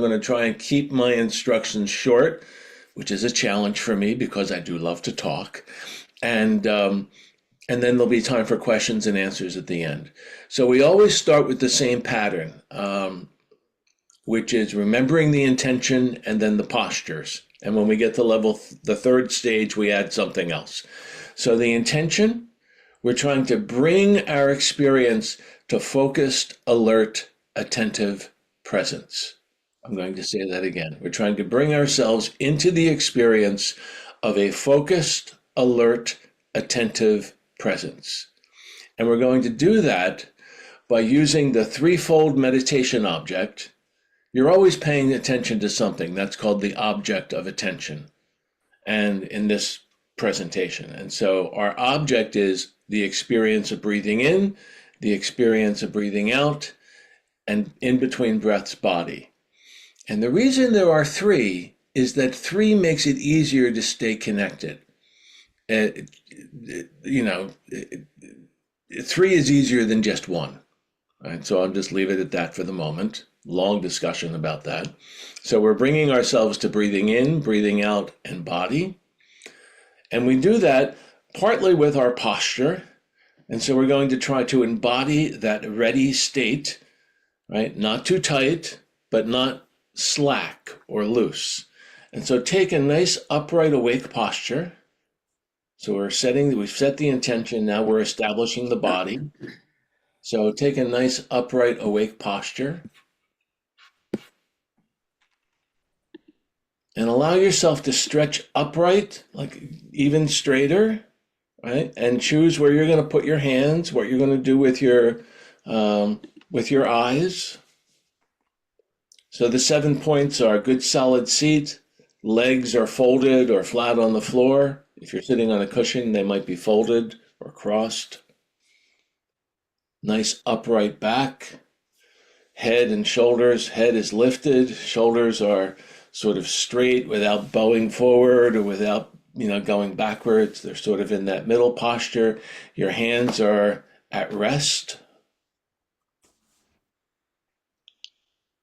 going to try and keep my instructions short, which is a challenge for me because I do love to talk. And then there'll be time for questions and answers at the end. So we always start with the same pattern, which is remembering the intention and then the postures. And when we get to the third stage, we add something else. So the intention, we're trying to bring our experience to focused, alert, attentive presence. I'm going to say that again. We're trying to bring ourselves into the experience of a focused, alert, attentive presence. And we're going to do that by using the threefold meditation object. You're always paying attention to something. That's called the object of attention. And in this presentation. And so our object is the experience of breathing in, the experience of breathing out, and in between breaths, body. And the reason there are three is that three makes it easier to stay connected. Three is easier than just one. Right? So I'll just leave it at that for the moment. Long discussion about that. So we're bringing ourselves to breathing in, breathing out, and body. And we do that partly with our posture. And so we're going to try to embody that ready state, right? Not too tight, but not slack or loose. And so take a nice upright awake posture. So we've set the intention, now we're establishing the body. So take a nice upright awake posture. And allow yourself to stretch upright, like even straighter, right? And choose where you're going to put your hands, what you're going to do with your eyes. So the 7 points are good solid seat, legs are folded or flat on the floor. If you're sitting on a cushion, they might be folded or crossed. Nice upright back, head and shoulders. Head is lifted, shoulders are sort of straight without bowing forward or without, going backwards. They're sort of in that middle posture. Your hands are at rest.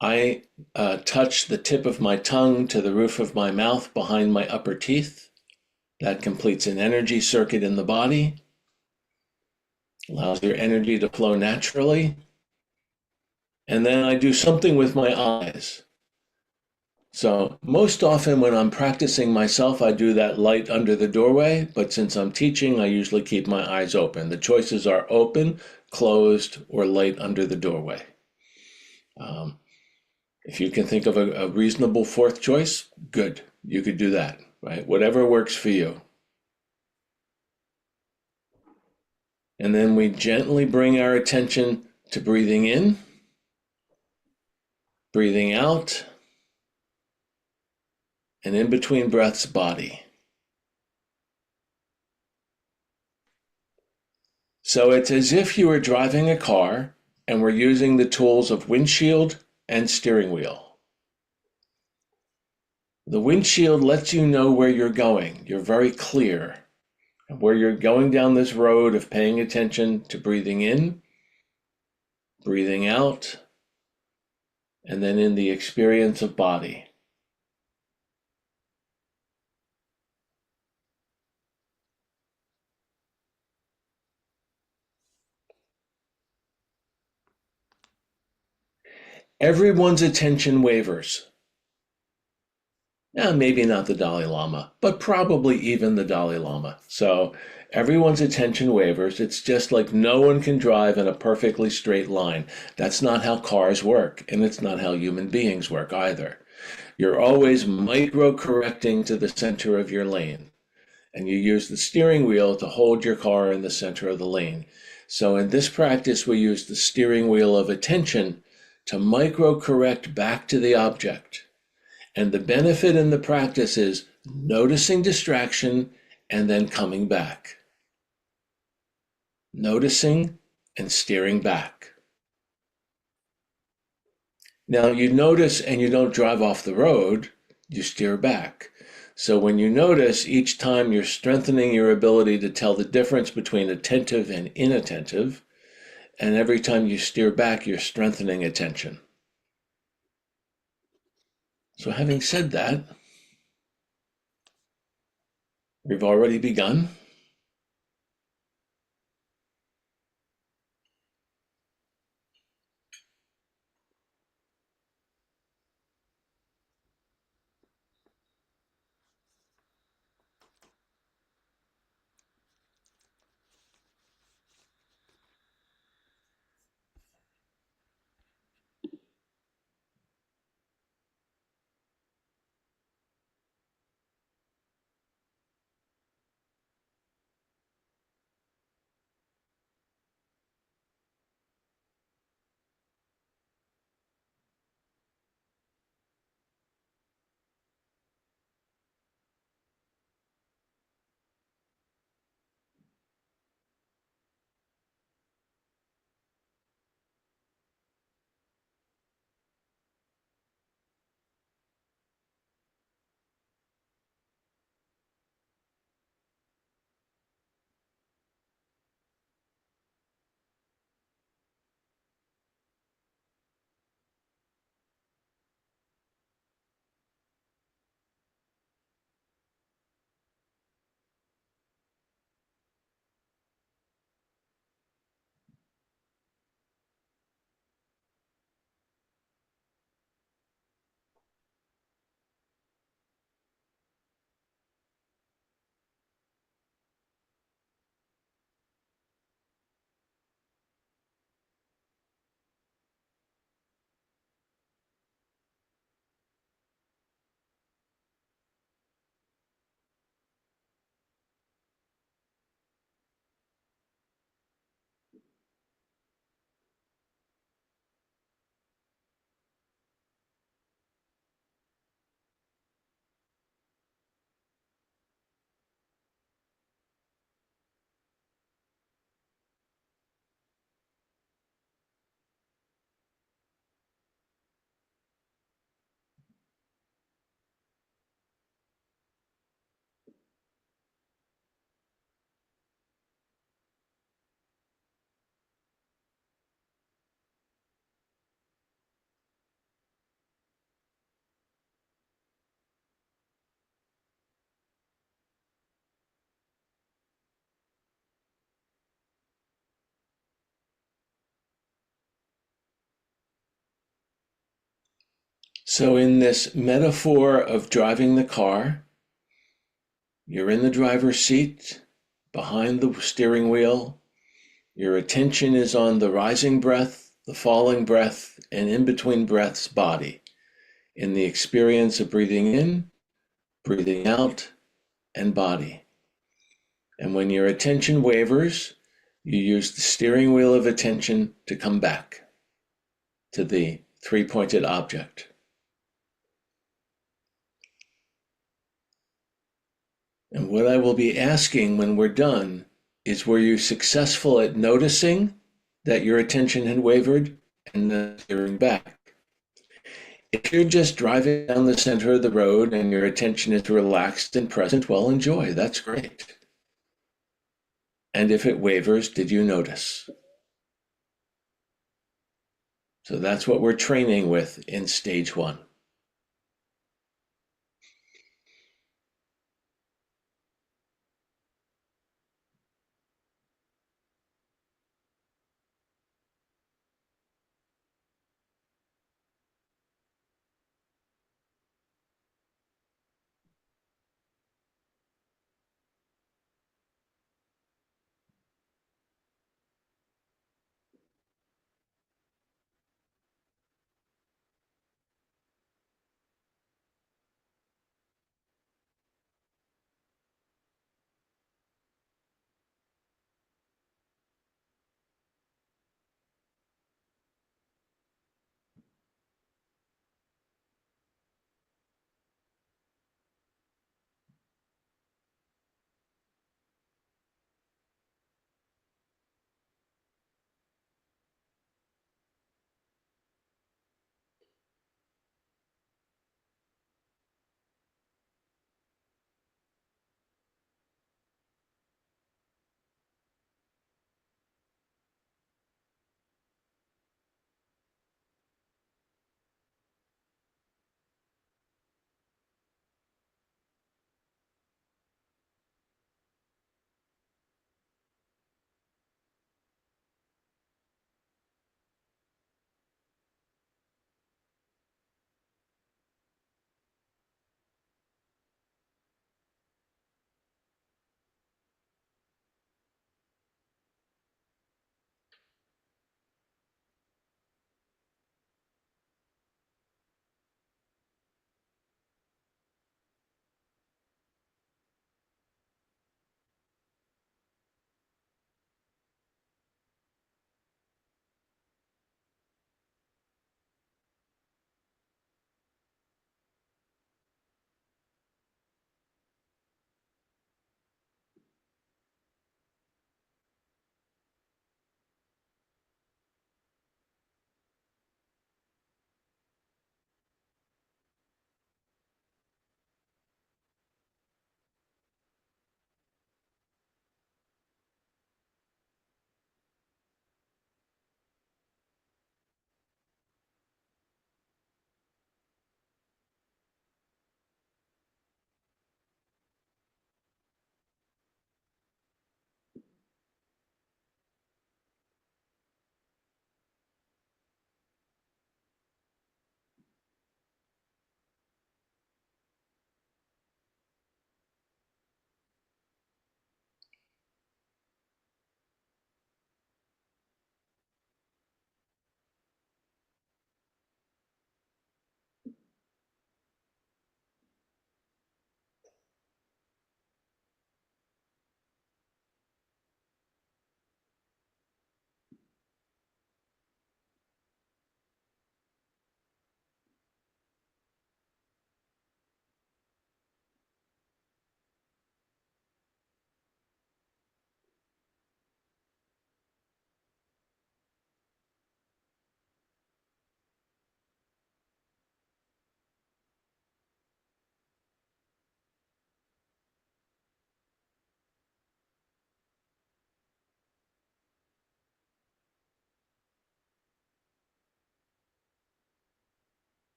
I touch the tip of my tongue to the roof of my mouth behind my upper teeth. That completes an energy circuit in the body. Allows your energy to flow naturally. And then I do something with my eyes. So most often when I'm practicing myself, I do that light under the doorway, but since I'm teaching, I usually keep my eyes open. The choices are open, closed, or light under the doorway. If you can think of a reasonable fourth choice, good, you could do that, right? Whatever works for you. And then we gently bring our attention to breathing in, breathing out, and in between breaths, body. So it's as if you were driving a car and we're using the tools of windshield and steering wheel. The windshield lets you know where you're going. You're very clear. And where you're going down this road of paying attention to breathing in, breathing out, and then in the experience of body. Everyone's attention wavers. Now, maybe not the Dalai Lama, but probably even the Dalai Lama. So everyone's attention wavers. It's just like no one can drive in a perfectly straight line. That's not how cars work, and it's not how human beings work either. You're always micro-correcting to the center of your lane, and you use the steering wheel to hold your car in the center of the lane. So in this practice, we use the steering wheel of attention to micro-correct back to the object. And the benefit in the practice is noticing distraction and then coming back. Noticing and steering back. Now you notice and you don't drive off the road, you steer back. So when you notice, each time you're strengthening your ability to tell the difference between attentive and inattentive, and every time you steer back, you're strengthening attention. So, having said that, we've already begun. So, in this metaphor of driving the car, you're in the driver's seat, behind the steering wheel. Your attention is on the rising breath, the falling breath, and in between breaths, body, in the experience of breathing in, breathing out, and body. And when your attention wavers, you use the steering wheel of attention to come back to the three-pointed object. And what I will be asking when we're done is, were you successful at noticing that your attention had wavered and then steering back? If you're just driving down the center of the road and your attention is relaxed and present, well, enjoy. That's great. And if it wavers, did you notice? So that's what we're training with in stage one.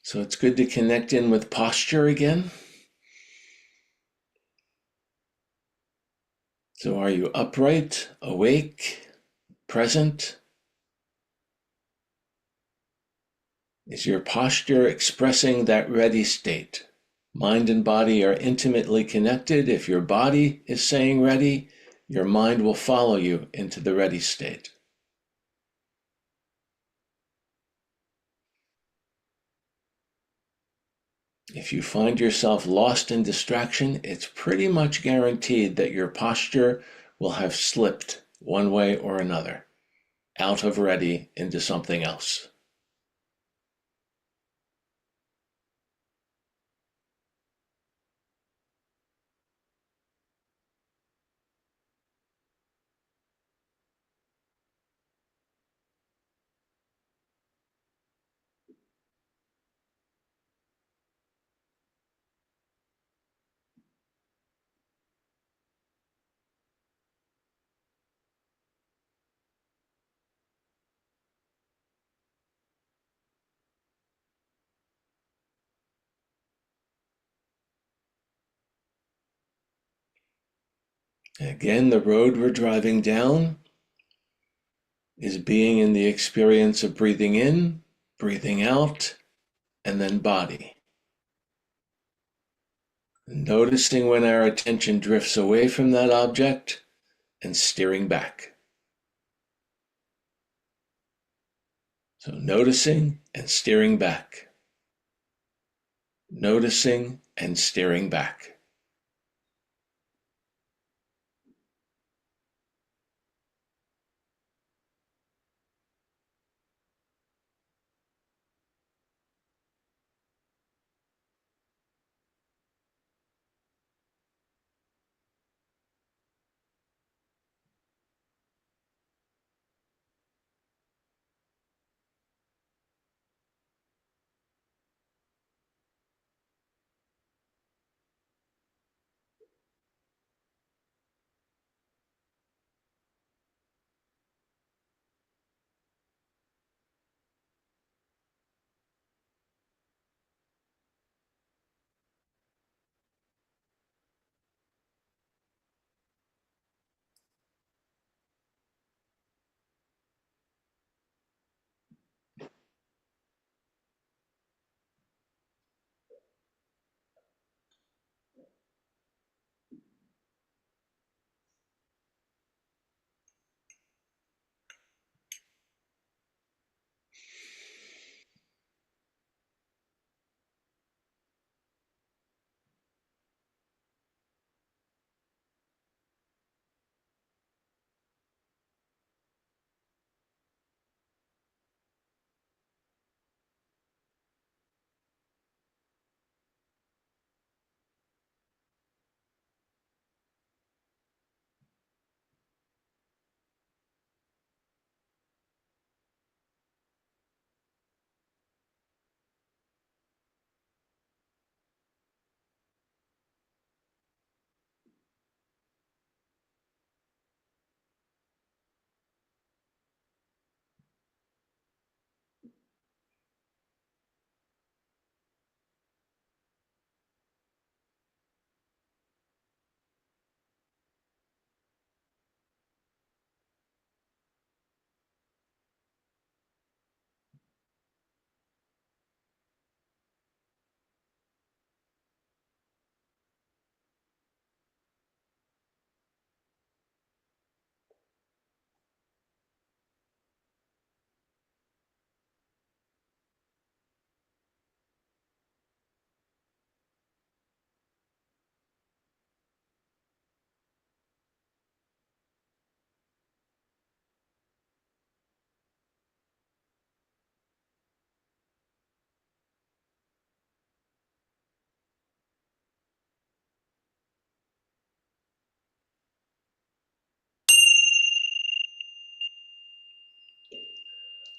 So it's good to connect in with posture again. So are you upright, awake, present? Is your posture expressing that ready state? Mind and body are intimately connected. If your body is saying ready, your mind will follow you into the ready state. If you find yourself lost in distraction, it's pretty much guaranteed that your posture will have slipped one way or another, out of ready into something else. Again, the road we're driving down is being in the experience of breathing in, breathing out, and then body. Noticing when our attention drifts away from that object and steering back. So noticing and steering back. Noticing and steering back.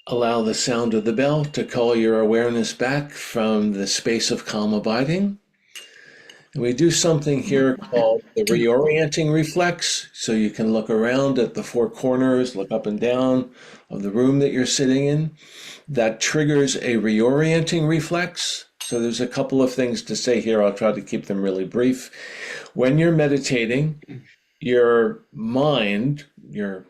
Allow the sound of the bell to call your awareness back from the space of calm abiding And we do something here called the reorienting reflex. So you can look around at the four corners, look up and down of the room that you're sitting in. That triggers a reorienting reflex. So there's a couple of things to say here. I'll try to keep them really brief. When you're meditating, your mind, your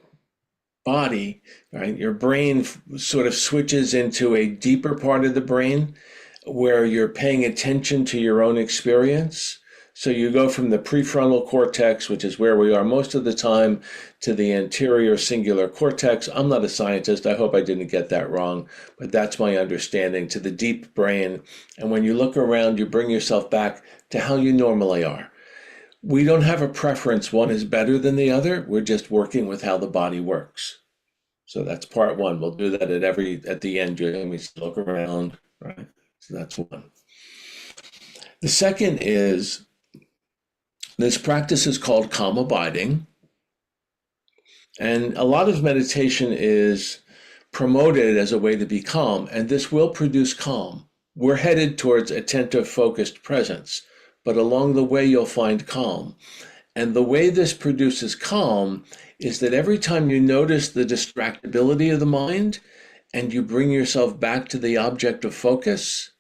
body, right, your brain sort of switches into a deeper part of the brain where you're paying attention to your own experience. So you go from the prefrontal cortex, which is where we are most of the time, to the anterior cingulate cortex. I'm not a scientist. I hope I didn't get that wrong, but that's my understanding, to the deep brain. And when you look around, you bring yourself back to how you normally are. We don't have a preference. One is better than the other. We're just working with how the body works. So that's part one. We'll do that at the end. You're going to look around, right? So that's one. The second is, this practice is called calm abiding. And a lot of meditation is promoted as a way to be calm, and this will produce calm. We're headed towards attentive, focused presence, but along the way you'll find calm. And the way this produces calm is that every time you notice the distractibility of the mind and you bring yourself back to the object of focus,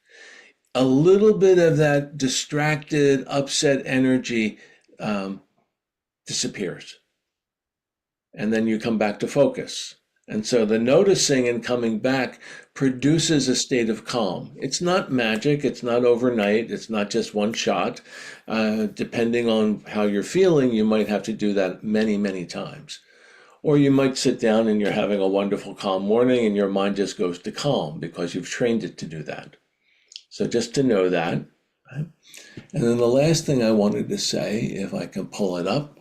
a little bit of that distracted, upset energy disappears. And then you come back to focus. And so the noticing and coming back produces a state of calm. It's not magic. It's not overnight. It's not just one shot. Depending on how you're feeling, you might have to do that many, many times. Or you might sit down and you're having a wonderful calm morning and your mind just goes to calm because you've trained it to do that. So just to know that. Right? And then the last thing I wanted to say, if I can pull it up,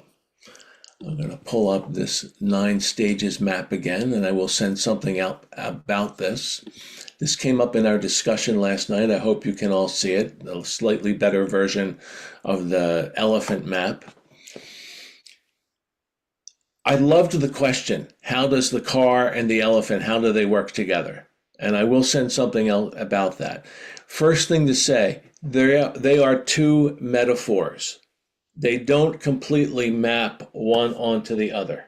I'm going to pull up this 9 stages map again, and I will send something out about this. This came up in our discussion last night. I hope you can all see it, a slightly better version of the elephant map. I loved the question, how does the car and the elephant, how do they work together? And I will send something else about that. First thing to say, they are two metaphors. They don't completely map one onto the other.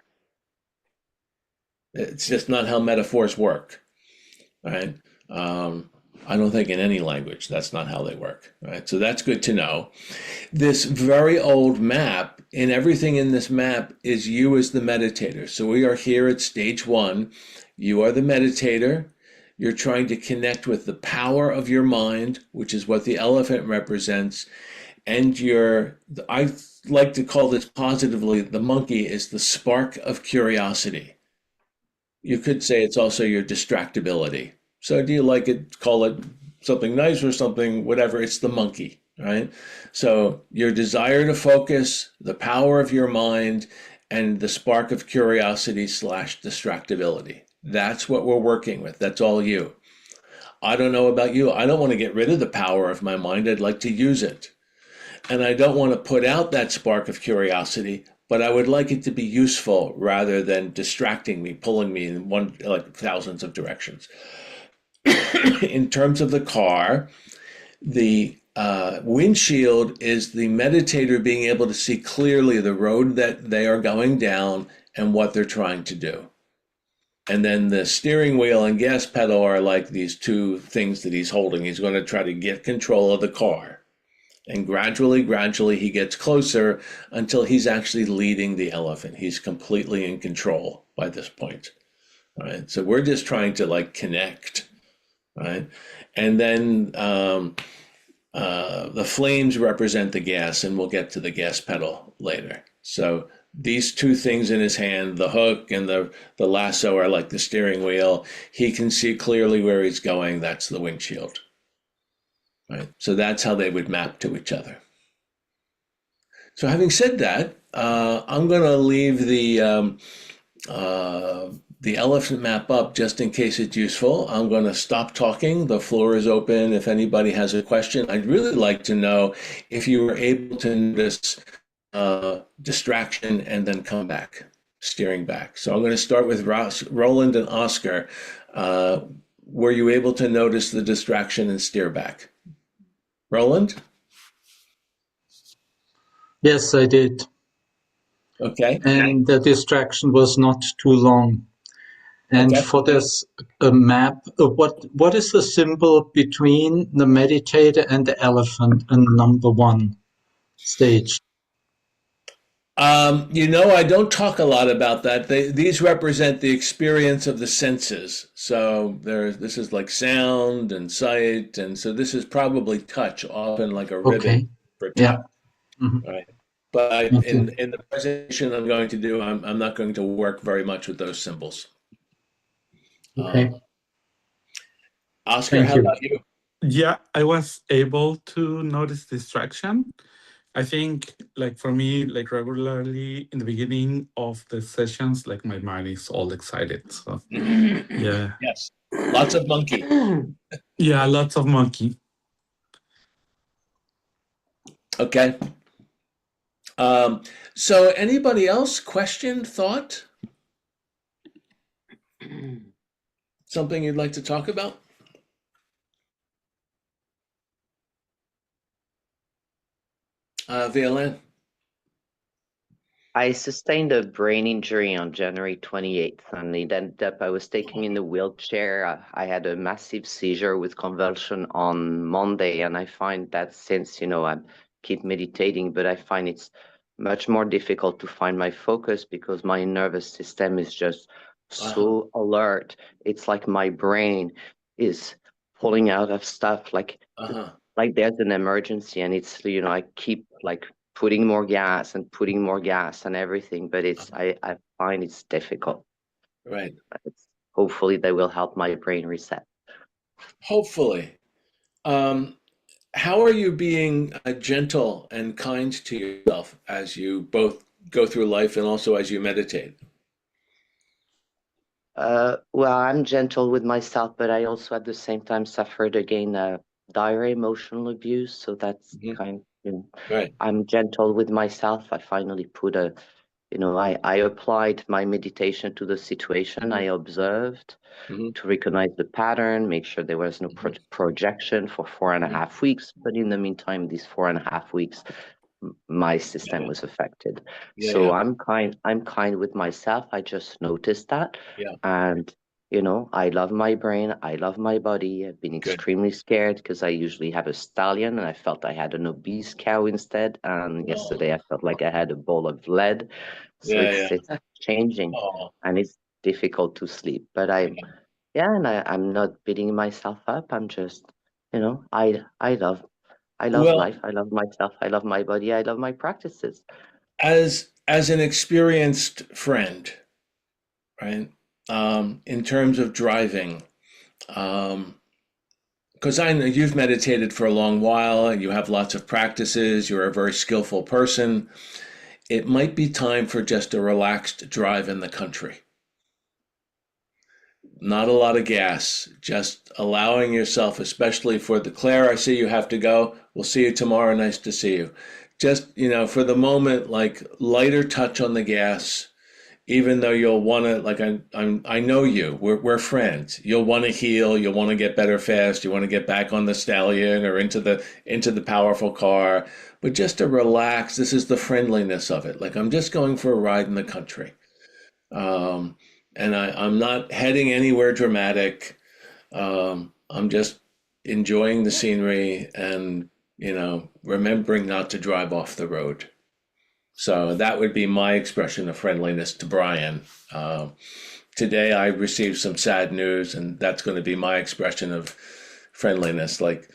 It's just not how metaphors work, right? I don't think in any language that's not how they work, right? So that's good to know. This very old map, and everything in this map is you as the meditator. So we are here at stage 1. You are the meditator. You're trying to connect with the power of your mind, which is what the elephant represents. And I like to call this positively, the monkey is the spark of curiosity. You could say it's also your distractibility. So do you like it, call it something nice or something, whatever, it's the monkey, right? So your desire to focus, the power of your mind, and the spark of curiosity / distractibility. That's what we're working with. That's all you. I don't know about you. I don't want to get rid of the power of my mind. I'd like to use it. And I don't want to put out that spark of curiosity, but I would like it to be useful rather than distracting me, pulling me in thousands of directions. In terms of the car, the windshield is the meditator being able to see clearly the road that they are going down and what they're trying to do. And then the steering wheel and gas pedal are like these two things that he's holding. He's going to try to get control of the car. And gradually, he gets closer until he's actually leading the elephant. He's completely in control by this point, right? So we're just trying to connect, right? And then the flames represent the gas, and we'll get to the gas pedal later. So these two things in his hand, the hook and the lasso, are like the steering wheel. He can see clearly where he's going. That's the windshield. Right. So that's how they would map to each other. So having said that, I'm going to leave the elephant map up just in case it's useful. I'm going to stop talking. The floor is open. If anybody has a question, I'd really like to know if you were able to notice distraction and then come back, steering back. So I'm going to start with Roland and Oscar. Were you able to notice the distraction and steer back? Roland? Yes, I did. Okay. And the distraction was not too long. And Okay. for this map, what is the symbol between the meditator and the elephant in number one stage? I don't talk a lot about that. These represent the experience of the senses. So this is like sound and sight, and so this is probably touch, often like a ribbon Okay. for Yeah. touch, Mhm. right? But Thank in you. the presentation I'm going to do, I'm not going to work very much with those symbols. Um, Okay. Oscar, Thank how you. about you? Yeah, I was able to notice distraction. I think, like for me, like regularly in the beginning of the sessions, like my mind is all excited. So yeah, Yes, lots of monkey. yeah, lots of monkey. Okay. Um, so anybody else question, thought, something you'd like to talk about? Violin. I sustained a brain injury on January 28th, and it ended up I was taken in the wheelchair. I had a massive seizure with convulsion on Monday, and I find that since, I keep meditating, but I find it's much more difficult to find my focus because my nervous system is just Uh-huh. so alert. It's like my brain is pulling out of stuff Uh-huh. like there's an emergency, and it's, I keep like putting more gas and putting more gas and everything, but I find it's difficult. Right. Hopefully they will help my brain reset. Hopefully. Um, how are you being gentle and kind to yourself as you both go through life and also as you meditate? Well, I'm gentle with myself, but I also at the same time suffered again dire emotional abuse. So that's Hmm. Right. I'm gentle with myself. I finally put I applied my meditation to the situation. I Hmm. observed Hmm. to recognize the pattern, make sure there was no projection for 4.5 weeks. But in the meantime, these 4.5 weeks, my system Yeah. was affected. Yeah. So Yeah. I'm kind with myself. I just noticed that. Yeah. And I love my brain. I love my body. I've been Good. extremely scared because I usually have a stallion and I felt I had an obese cow instead. And Oh. yesterday I felt like I had a bowl of lead. So Yeah. it's Yeah. it's changing Oh. and it's difficult to sleep. But Yeah. I'm not beating myself up. I'm just, I love Well, life. I love myself. I love my body. I love my practices. as an experienced friend, right? In terms of driving, um, because I know you've meditated for a long while and you have lots of practices, you're a very skillful person. It might be time for just a relaxed drive in the country. Not a lot of gas, just allowing yourself, especially for the Claire, I see you have to go. We'll see you tomorrow. Nice to see you. Just, for the moment, like lighter touch on the gas, even though you'll want to, like, I know you, we're friends. You'll want to heal, you'll want to get better fast, you want to get back on the stallion or into the powerful car, but just to relax. This is the friendliness of it. Like, I'm just going for a ride in the country. Um, and I'm not heading anywhere dramatic. I'm just enjoying the scenery and, remembering not to drive off the road. So that would be my expression of friendliness to Brian. Today I received some sad news, and that's going to be my expression of friendliness. Like,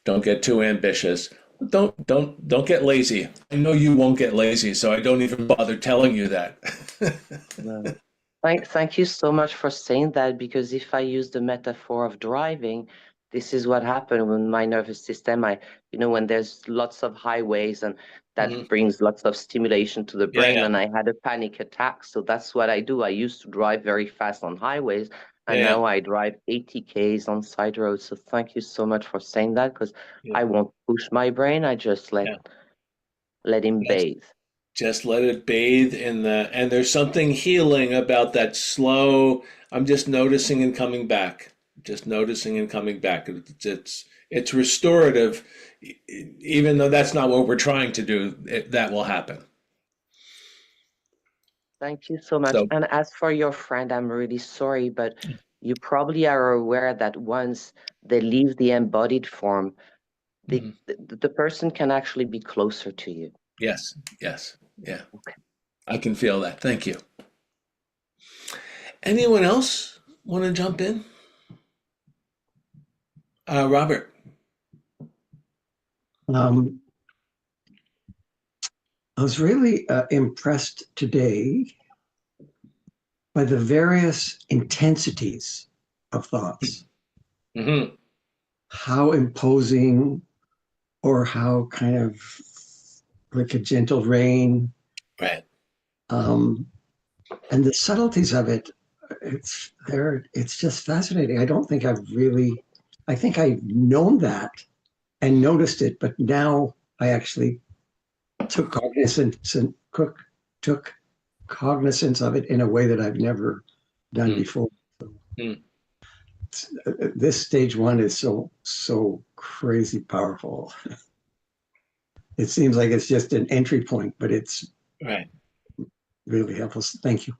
don't get too ambitious. Don't get lazy. I know you won't get lazy, so I don't even bother telling you that. No. Thank you so much for saying that, because if I use the metaphor of driving, this is what happened when my nervous system, when there's lots of highways and that Mhm. brings lots of stimulation to the Yeah, brain, yeah, and I had a panic attack. So that's what I do. I used to drive very fast on highways, and yeah, now I drive 80 Ks on side roads. So thank you so much for saying that, because yeah, I won't push my brain. I just let yeah. let him Just, bathe. just let it bathe and there's something healing about that slow. I'm just noticing and coming back. just noticing and coming back. It's restorative, even though that's not what we're trying to do. That will happen. Thank you so much. So, And as for your friend, I'm really sorry, but you probably are aware that once they leave the embodied form, mhm. the person can actually be closer to you. Yes, yes, yeah. Okay. I can feel that. Thank you. Anyone else want to jump in? Robert. I was really impressed today by the various intensities of thoughts, Mm-hmm. how imposing or how kind of like a gentle rain, Right. and the subtleties of it. It's there. It's just fascinating. I think I've known that and noticed it, but now I actually took cognizance and took cognizance of it in a way that I've never done Mm. before. Mm. This stage one is so crazy powerful. It seems like it's just an entry point, but it's Right. really helpful. Thank you.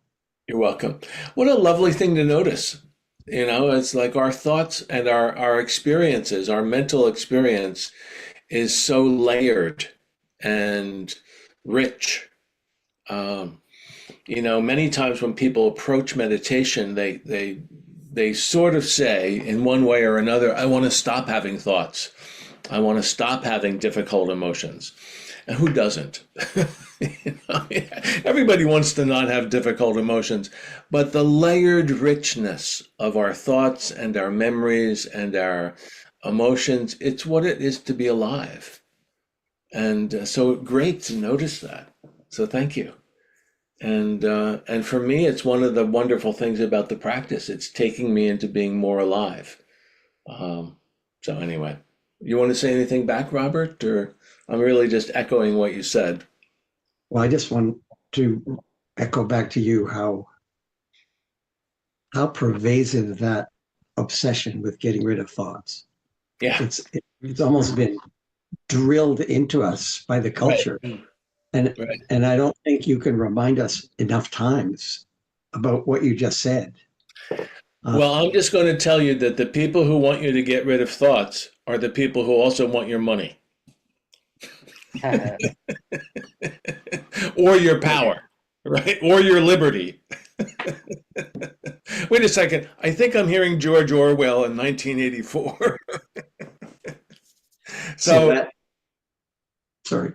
You're welcome. What a lovely thing to notice. You know, it's like our thoughts and our experiences, our mental experience is so layered and rich. You know, many times when people approach meditation, they sort of say in one way or another, I want to stop having thoughts. I want to stop having difficult emotions. And who doesn't? You know, everybody wants to not have difficult emotions, but the layered richness of our thoughts and our memories and our emotions, it's what it is to be alive. And so great to notice that. So thank you. And for me, it's one of the wonderful things about the practice. It's taking me into being more alive. So anyway, you want to say anything back, Robert, or I'm really just echoing what you said. Well, I just want to echo back to you how pervasive that obsession with getting rid of thoughts. Yeah, It's almost been drilled into us by the right, culture. And right. and I don't think you can remind us enough times about what you just said. Well, I'm just going to tell you that the people who want you to get rid of thoughts are the people who also want your money or your power, right? Or your liberty. Wait a second. I think I'm hearing George Orwell in 1984. So Sorry.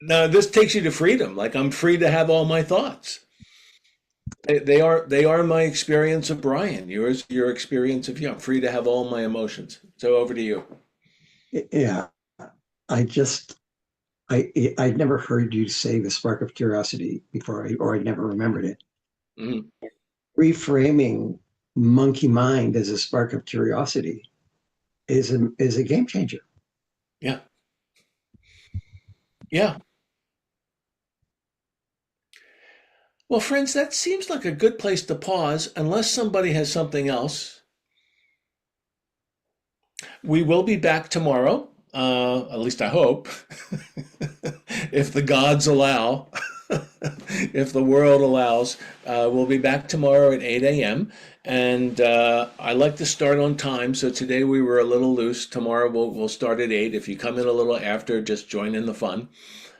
now this takes you to freedom. Like I'm free to have all my thoughts. They are my experience of Brian. Yours, your experience of you. I'm free to have all my emotions. So over to you. Yeah. I'd never heard you say the spark of curiosity before, or I'd never remembered it. Mhm. Reframing monkey mind as a spark of curiosity is a game changer. Yeah. Yeah. Well, friends, that seems like a good place to pause, unless somebody has something else. We will be back tomorrow, at least I hope, if the gods allow, if the world allows. We'll be back tomorrow at 8 a.m. And I like to start on time, so today we were a little loose. Tomorrow we'll start at 8. If you come in a little after, just join in the fun.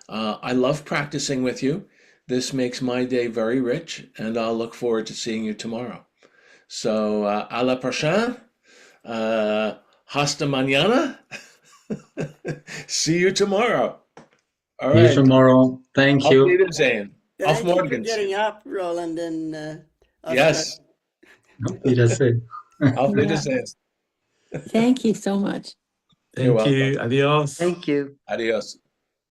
I love practicing with you. This makes my day very rich, and I'll look forward to seeing you tomorrow. So, à la prochaine. Hasta mañana. See you tomorrow. All See you right. tomorrow. Thank Auf you. Wiedersehen. Auf Thank you for Morgens. getting up, Roland and Oscar. Yes. Auf Wiedersehen. Auf Yeah. Wiedersehen. Thank you so much. You're Thank welcome. you. Adios. Thank you. Adios.